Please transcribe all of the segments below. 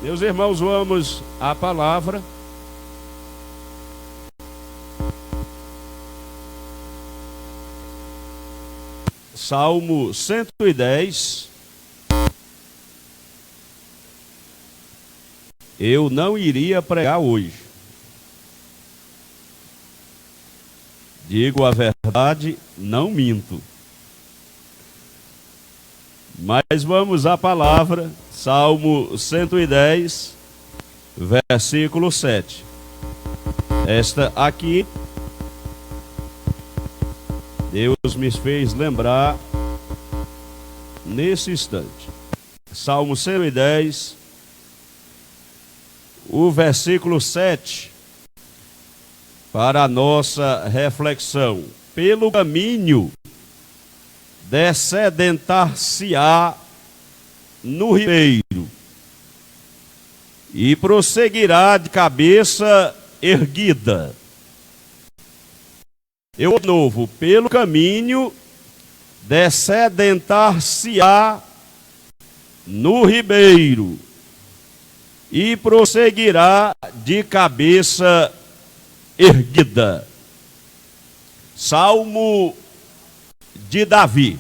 Meus irmãos, vamos à palavra. Salmo 110. Eu não iria pregar hoje. Digo a verdade, não minto. Mas vamos à palavra, Salmo 110, versículo 7. Esta aqui, Deus me fez lembrar nesse instante. Salmo 110, o versículo 7, para a nossa reflexão. Pelo caminho descedentar-se-á no ribeiro e prosseguirá de cabeça erguida. Eu de novo, pelo caminho descedentar-se-á no ribeiro e prosseguirá de cabeça erguida. Salmo de Davi.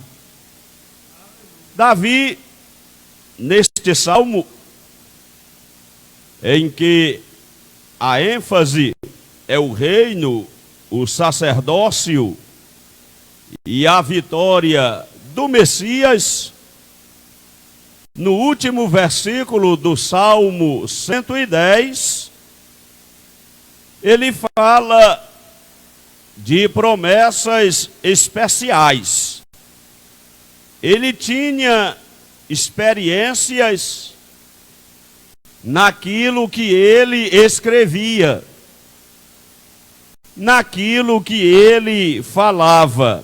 Davi, neste salmo, em que a ênfase é o reino, o sacerdócio e a vitória do Messias, no último versículo do Salmo 110, ele fala de promessas especiais. Ele tinha experiências naquilo que ele escrevia, naquilo que ele falava.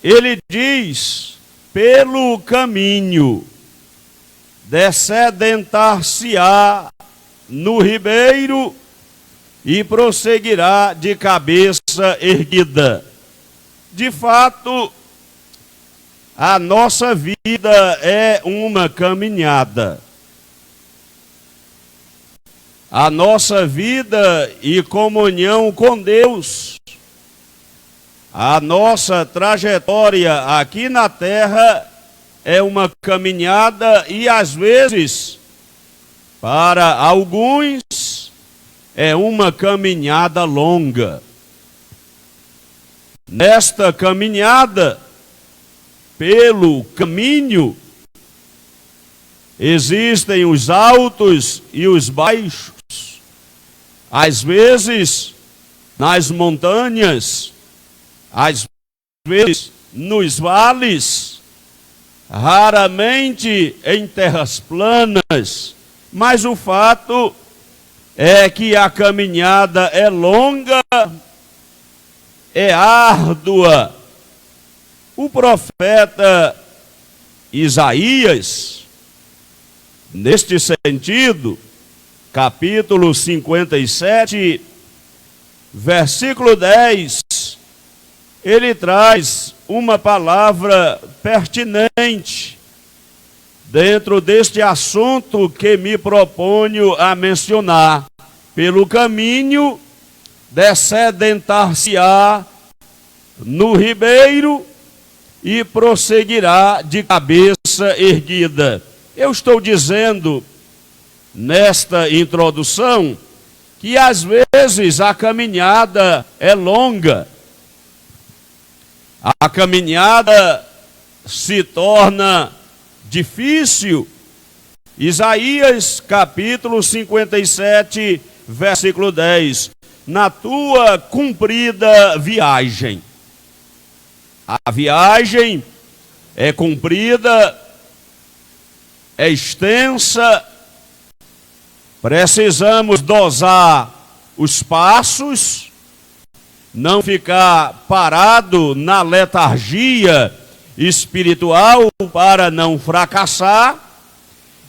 Ele diz: pelo caminho descedentar-se-á no ribeiro e prosseguirá de cabeça erguida. De fato, a nossa vida é uma caminhada. A nossa vida e comunhão com Deus, a nossa trajetória aqui na terra é uma caminhada e às vezes, para alguns, é uma caminhada longa. Nesta caminhada, pelo caminho, existem os altos e os baixos. Às vezes, nas montanhas, às vezes, nos vales, raramente em terras planas, mas o fato é que a caminhada é longa, é árdua. O profeta Isaías, neste sentido, capítulo 57, versículo 10, ele traz uma palavra pertinente dentro deste assunto que me proponho a mencionar. Pelo caminho descedentar-se-á no ribeiro e prosseguirá de cabeça erguida. Eu estou dizendo nesta introdução que às vezes a caminhada é longa. A caminhada se torna difícil. Isaías capítulo 57, versículo 10. Na tua cumprida viagem. A viagem é comprida, é extensa, precisamos dosar os passos, não ficar parado na letargia espiritual para não fracassar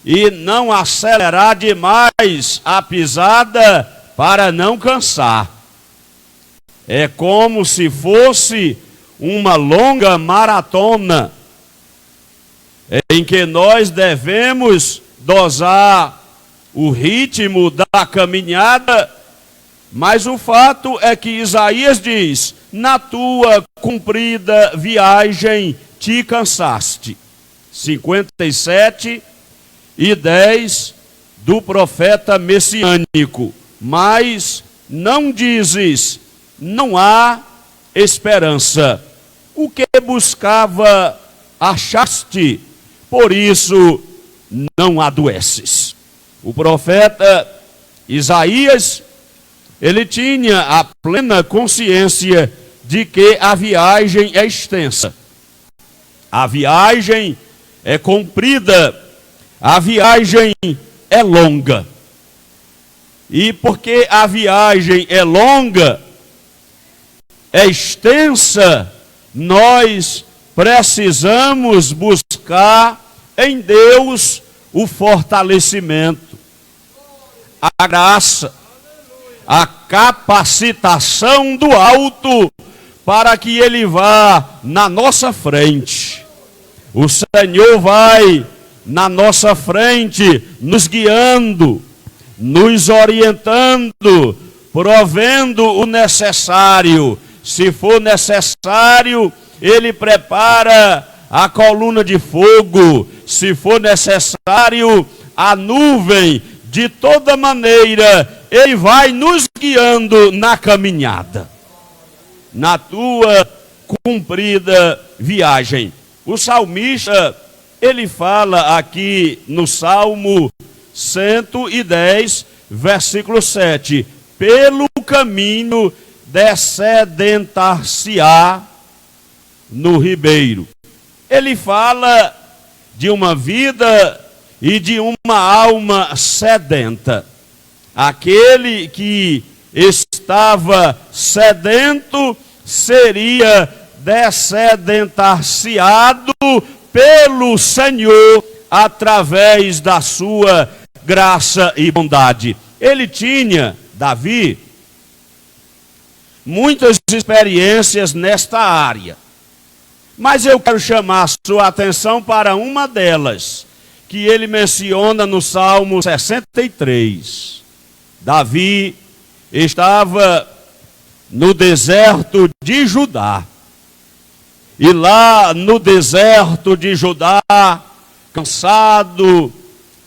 e não acelerar demais a pisada para não cansar. É como se fosse uma longa maratona em que nós devemos dosar o ritmo da caminhada, mas o fato é que Isaías diz: na tua comprida viagem te cansaste. 57:10 do profeta messiânico. Mas não dizes, não há esperança. O que buscava, achaste, por isso não adoeces. O profeta Isaías, ele tinha a plena consciência de que a viagem é extensa, a viagem é comprida, a viagem é longa. E porque a viagem é longa, é extensa, nós precisamos buscar em Deus o fortalecimento, a graça, a capacitação do alto para que Ele vá na nossa frente. O Senhor vai na nossa frente, nos guiando, nos orientando, provendo o necessário. Se for necessário, Ele prepara a coluna de fogo. Se for necessário, a nuvem. De toda maneira, Ele vai nos guiando na caminhada, na tua cumprida viagem. O salmista, ele fala aqui no Salmo 110, versículo 7, pelo caminho descedentar-se-á no ribeiro. Ele fala de uma vida e de uma alma sedenta. Aquele que estava sedento seria descedentar-se-ado pelo Senhor através da sua graça e bondade. Ele tinha, Davi, muitas experiências nesta área, mas eu quero chamar a sua atenção para uma delas, que ele menciona no Salmo 63. Davi estava no deserto de Judá. E lá no deserto de Judá, cansado,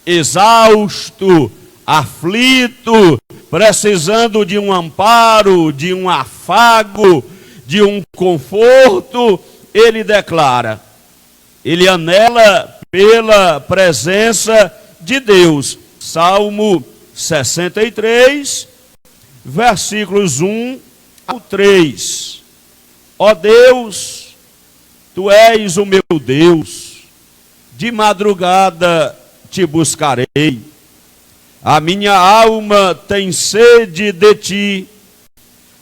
exausto, aflito, precisando de um amparo, de um afago, de um conforto, ele declara, ele anela pela presença de Deus. Salmo 63, versículos 1 ao 3. Ó Deus, Tu és o meu Deus, de madrugada te buscarei. A minha alma tem sede de ti,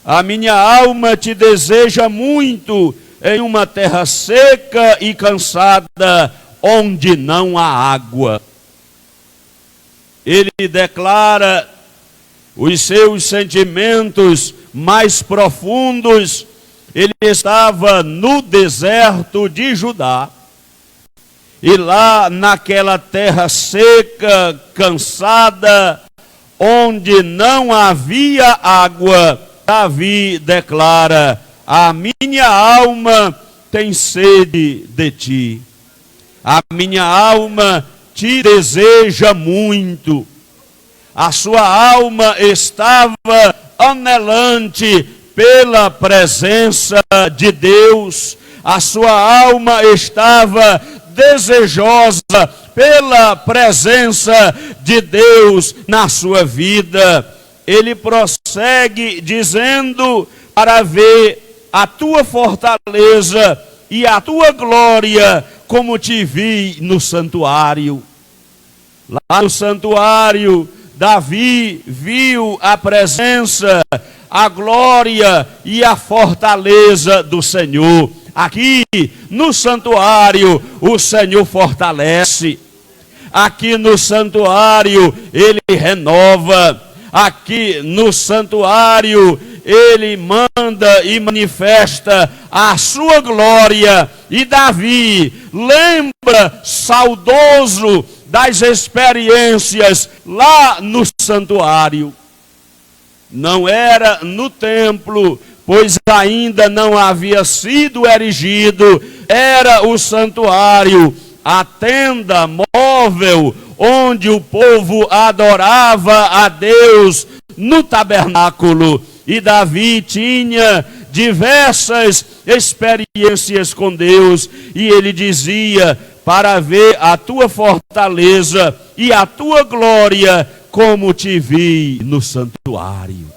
a minha alma te deseja muito em uma terra seca e cansada, onde não há água. Ele declara os seus sentimentos mais profundos. Ele estava no deserto de Judá, e lá naquela terra seca, cansada, onde não havia água, Davi declara, a minha alma tem sede de ti, a minha alma te deseja muito. A sua alma estava anelante pela presença de Deus, a sua alma estava desejosa pela presença de Deus na sua vida. Ele prossegue dizendo, para ver a tua fortaleza e a tua glória, como te vi no santuário. Lá no santuário, Davi viu a presença, a glória e a fortaleza do Senhor. Aqui no santuário o Senhor fortalece. Aqui no santuário Ele renova. Aqui no santuário Ele manda e manifesta a sua glória. E Davi lembra saudoso das experiências lá no santuário. Não era no templo, pois ainda não havia sido erigido, era o santuário, a tenda móvel, onde o povo adorava a Deus no tabernáculo. E Davi tinha diversas experiências com Deus, e ele dizia: para ver a tua fortaleza e a tua glória, como te vi no santuário.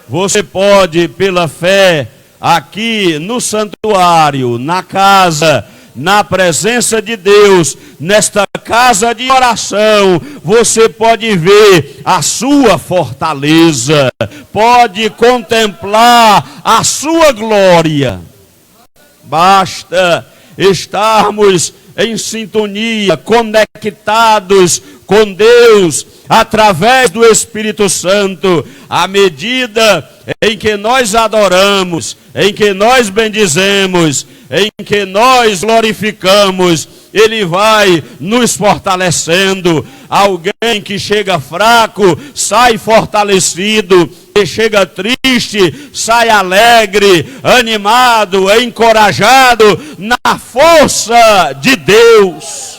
Você pode, pela fé, aqui no santuário, na casa, na presença de Deus, nesta casa de oração, você pode ver a sua fortaleza, pode contemplar a sua glória. Basta estarmos em sintonia, conectados com Deus, através do Espírito Santo, à medida em que nós adoramos, em que nós bendizemos, em que nós glorificamos, Ele vai nos fortalecendo. Alguém que chega fraco, sai fortalecido, que chega triste, sai alegre, animado, encorajado na força de Deus.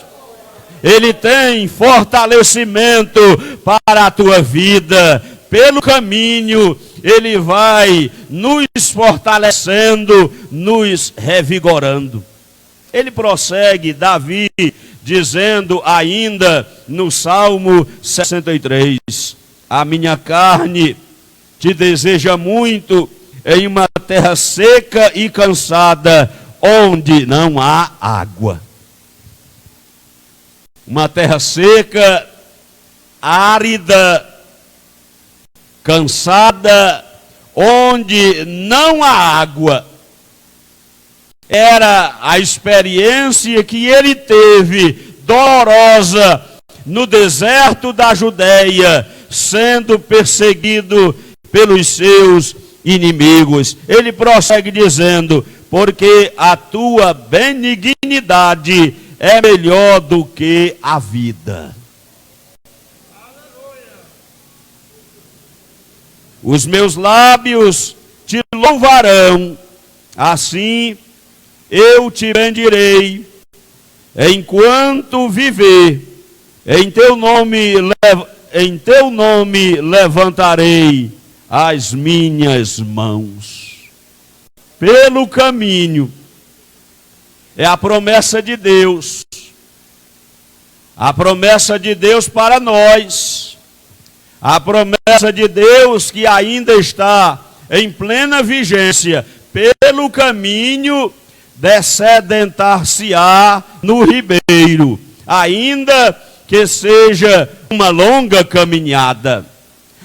Ele tem fortalecimento para a tua vida. Pelo caminho, Ele vai nos fortalecendo, nos revigorando. Ele prossegue, Davi, dizendo ainda no Salmo 63, a minha carne te deseja muito em uma terra seca e cansada, onde não há água. Uma terra seca, árida, cansada, onde não há água. Era a experiência que ele teve, dolorosa, no deserto da Judeia, sendo perseguido pelos seus inimigos. Ele prossegue dizendo: porque a tua benignidade é melhor do que a vida. Os meus lábios te louvarão, assim eu te bendirei, enquanto viver, em teu nome levantarei as minhas mãos. Pelo caminho, é a promessa de Deus. A promessa de Deus para nós. A promessa de Deus que ainda está em plena vigência. Pelo caminho, descedentar-se-á no ribeiro. Ainda que seja uma longa caminhada.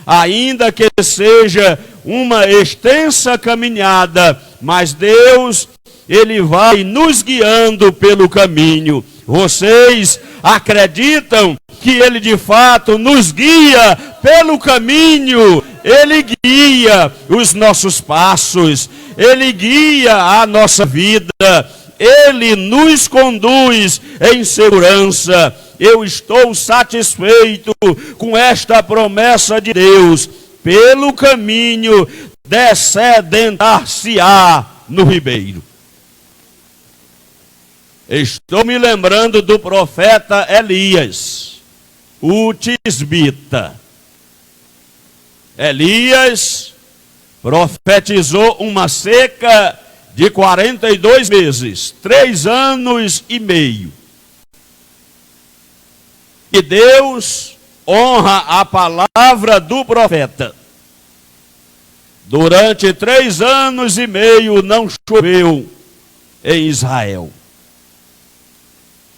Ainda que seja uma extensa caminhada. Mas Deus, Ele vai nos guiando pelo caminho. Vocês acreditam que Ele de fato nos guia pelo caminho? Ele guia os nossos passos, Ele guia a nossa vida, Ele nos conduz em segurança. Eu estou satisfeito com esta promessa de Deus. Pelo caminho descedentar-se-á no ribeiro. Estou me lembrando do profeta Elias, o tisbita. Elias profetizou uma seca de 42 meses, 3 anos e meio. E Deus honra a palavra do profeta. Durante 3 anos e meio não choveu em Israel.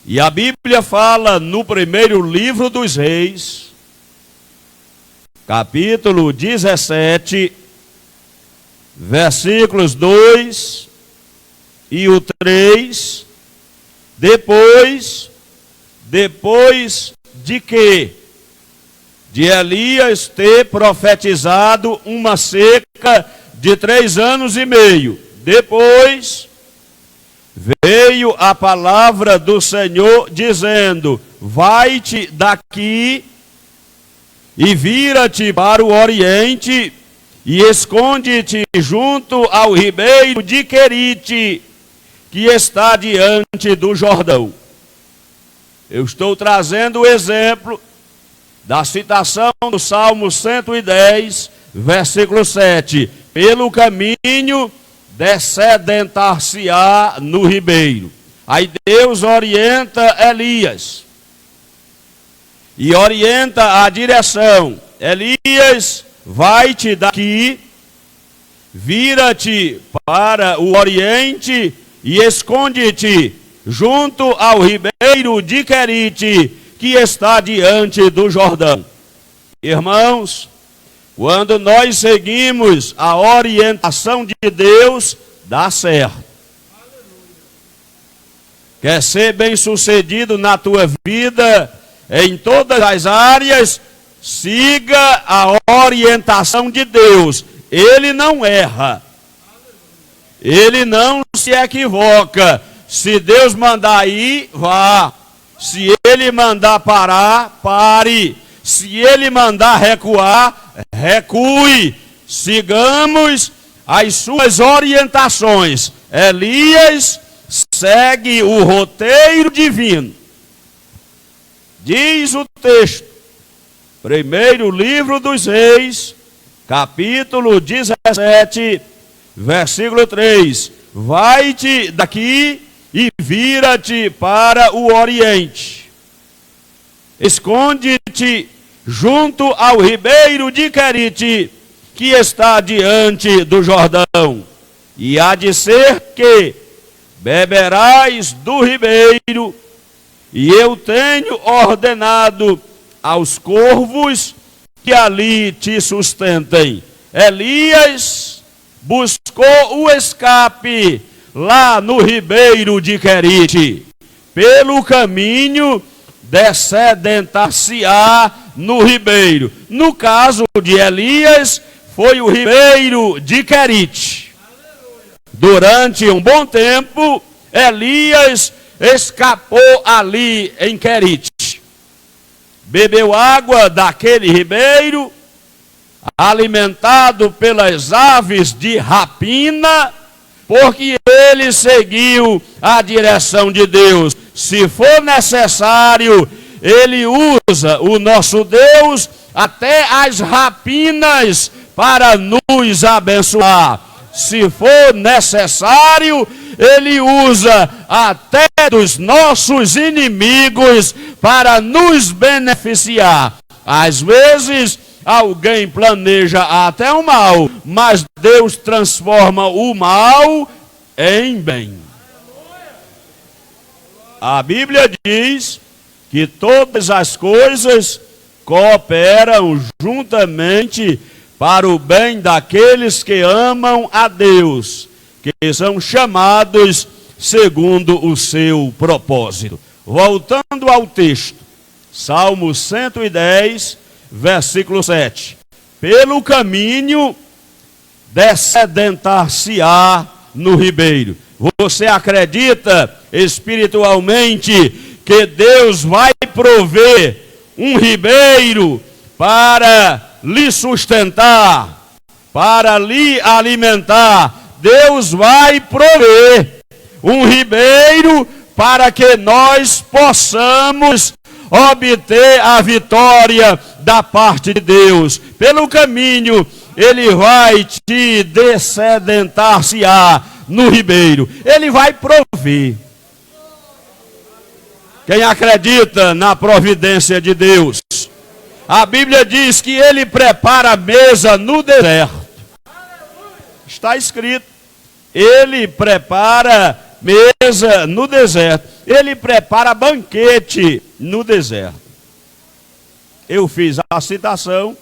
E a Bíblia fala no primeiro livro dos Reis, capítulo 17, versículos 2 e o 3, depois de que? De Elias ter profetizado uma seca de 3 anos e meio. Depois veio a palavra do Senhor dizendo: vai-te daqui e vira-te para o oriente e esconde-te junto ao ribeiro de Querite, que está diante do Jordão. Eu estou trazendo o exemplo da citação do Salmo 110, versículo 7. Pelo caminho descedentar-se-á no ribeiro. Aí Deus orienta Elias. E orienta a direção. Elias, vai-te daqui, vira-te para o oriente e esconde-te junto ao ribeiro de Querite, que está diante do Jordão. Irmãos, quando nós seguimos a orientação de Deus, dá certo. Quer ser bem-sucedido na tua vida, em todas as áreas, siga a orientação de Deus. Ele não erra. Ele não se equivoca. Se Deus mandar ir, vá. Se Ele mandar parar, pare. Se Ele mandar recuar, recue. Sigamos as suas orientações. Elias segue o roteiro divino. Diz o texto, primeiro livro dos Reis, capítulo 17, versículo 3. Vai-te daqui e vira-te para o oriente. Esconde-te junto ao ribeiro de Querite, que está diante do Jordão. E há de ser que beberás do ribeiro, e eu tenho ordenado aos corvos que ali te sustentem. Elias buscou o escape lá no ribeiro de Querite. Pelo caminho descedentar-se-á no ribeiro. No caso de Elias, foi o ribeiro de Querite. Durante um bom tempo, Elias escapou ali em Querite. Bebeu água daquele ribeiro, alimentado pelas aves de rapina, porque ele seguiu a direção de Deus. Se for necessário, ele usa o nosso Deus até as rapinas para nos abençoar. Se for necessário, ele usa até dos nossos inimigos para nos beneficiar. Às vezes, alguém planeja até o mal, mas Deus transforma o mal em bem. A Bíblia diz que todas as coisas cooperam juntamente para o bem daqueles que amam a Deus, que são chamados segundo o seu propósito. Voltando ao texto, Salmo 110, versículo 7. Pelo caminho descedentar-se-á no ribeiro. Você acredita espiritualmente que Deus vai prover um ribeiro para lhe sustentar, para lhe alimentar? Deus vai prover um ribeiro para que nós possamos obter a vitória da parte de Deus. Pelo caminho, Ele vai te descedentar-se-á no ribeiro. Ele vai prover. Quem acredita na providência de Deus? A Bíblia diz que Ele prepara a mesa no deserto. Está escrito. Ele prepara mesa no deserto. Ele prepara banquete no deserto. Eu fiz a citação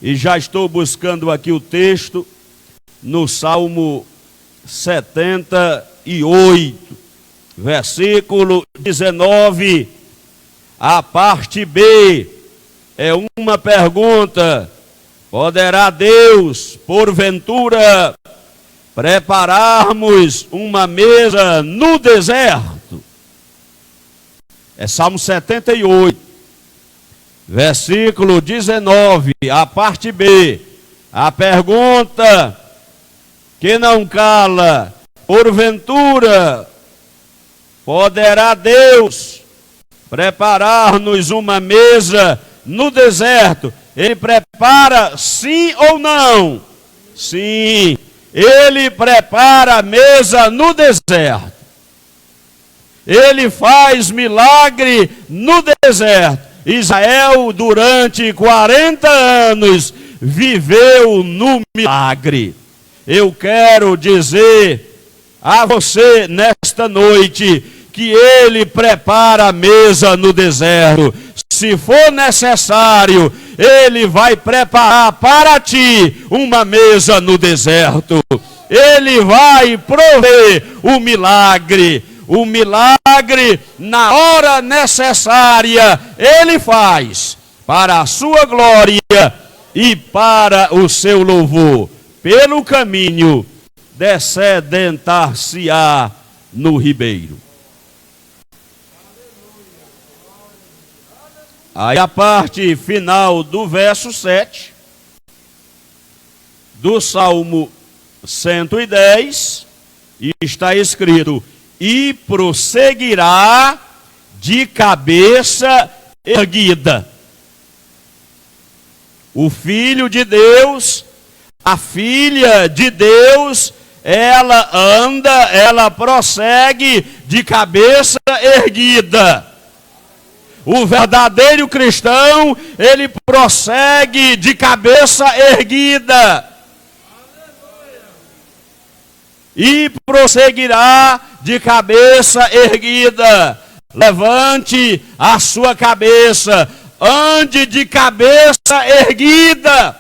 e já estou buscando aqui o texto no Salmo 78, versículo 19, a parte B. É uma pergunta: poderá Deus, porventura, prepararmos uma mesa no deserto. É Salmo 78, versículo 19, a parte B. A pergunta que não cala: porventura poderá Deus preparar-nos uma mesa no deserto? Ele prepara, sim ou não? Sim, ele prepara a mesa no deserto. Ele faz milagre no deserto. Israel, durante 40 anos, viveu no milagre. Eu quero dizer a você nesta noite que ele prepara a mesa no deserto. Se for necessário, ele vai preparar para ti uma mesa no deserto. Ele vai prover o milagre. O milagre, na hora necessária, ele faz para a sua glória e para o seu louvor. Pelo caminho, descedentar-se-á no ribeiro. Aí a parte final do verso 7 do Salmo 110 está escrito: e prosseguirá de cabeça erguida. O Filho de Deus, a filha de Deus, ela anda, ela prossegue de cabeça erguida. O verdadeiro cristão, ele prossegue de cabeça erguida. E prosseguirá de cabeça erguida. Levante a sua cabeça, ande de cabeça erguida.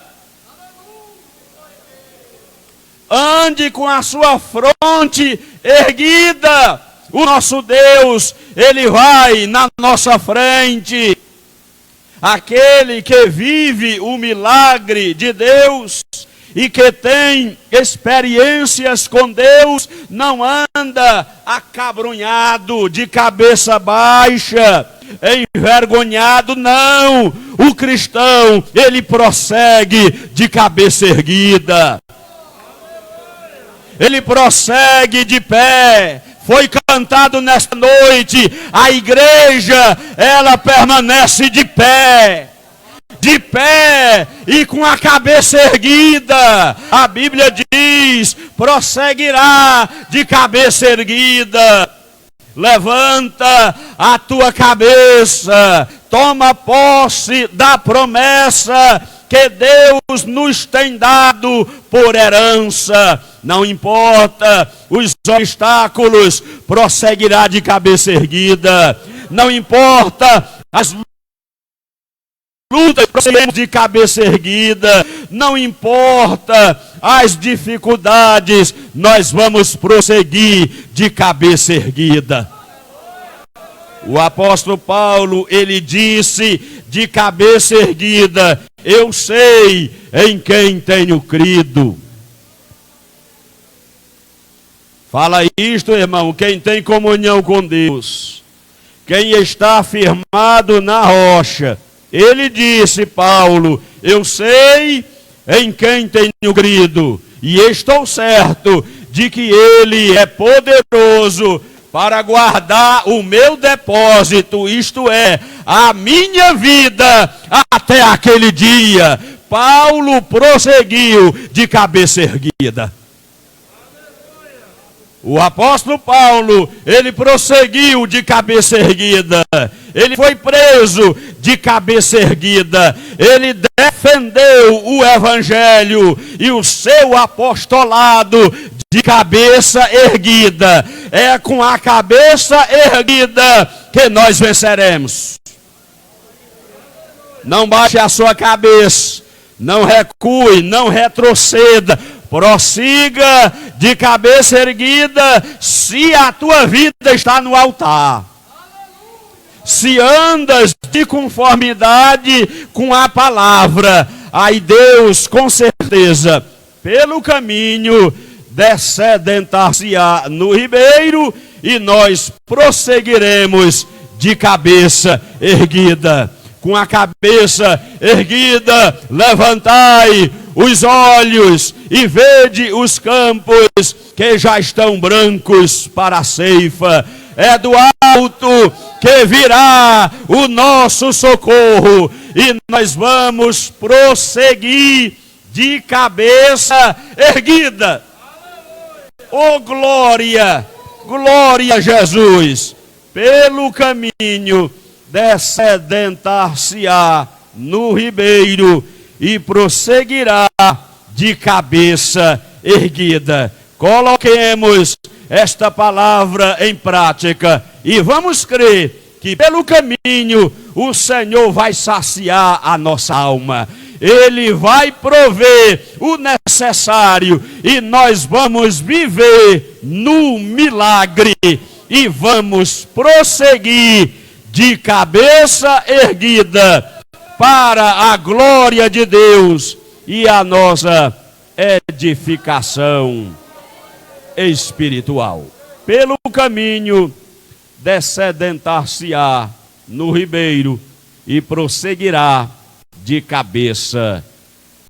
Ande com a sua fronte erguida. O nosso Deus, ele vai na nossa frente. Aquele que vive o milagre de Deus e que tem experiências com Deus, não anda acabrunhado, de cabeça baixa, envergonhado, não. O cristão, ele prossegue de cabeça erguida. Ele prossegue de pé. Foi cantado nesta noite, a igreja, ela permanece de pé e com a cabeça erguida. A Bíblia diz: prosseguirá de cabeça erguida. Levanta a tua cabeça, toma posse da promessa que Deus nos tem dado por herança. Não importa os obstáculos, prosseguirá de cabeça erguida. Não importa as lutas, prosseguiremos de cabeça erguida. Não importa as dificuldades, nós vamos prosseguir de cabeça erguida. O apóstolo Paulo, ele disse de cabeça erguida: eu sei em quem tenho crido. Fala isto, irmão, quem tem comunhão com Deus, quem está firmado na rocha. Ele disse, Paulo: eu sei em quem tenho crido, e estou certo de que ele é poderoso para guardar o meu depósito, isto é, a minha vida, até aquele dia. Paulo prosseguiu de cabeça erguida. O apóstolo Paulo, ele prosseguiu de cabeça erguida. Ele foi preso de cabeça erguida. Ele defendeu o evangelho e o seu apostolado de cabeça erguida. É com a cabeça erguida que nós venceremos. Não baixe a sua cabeça, não recue, não retroceda. Prossiga de cabeça erguida se a tua vida está no altar. Se andas de conformidade com a palavra, aí Deus, com certeza, pelo caminho, descedentar-se-á no ribeiro, e nós prosseguiremos de cabeça erguida. Com a cabeça erguida, levantai os olhos e vede os campos que já estão brancos para a ceifa. É do alto que virá o nosso socorro, e nós vamos prosseguir de cabeça erguida. Oh glória, glória a Jesus. Pelo caminho descedentar-se-á no ribeiro e prosseguirá de cabeça erguida. Coloquemos esta palavra em prática e vamos crer que pelo caminho o Senhor vai saciar a nossa alma. Ele vai prover o necessário e nós vamos viver no milagre e vamos prosseguir de cabeça erguida para a glória de Deus e a nossa edificação espiritual. Pelo caminho descedentar-se-á no ribeiro e prosseguirá de cabeça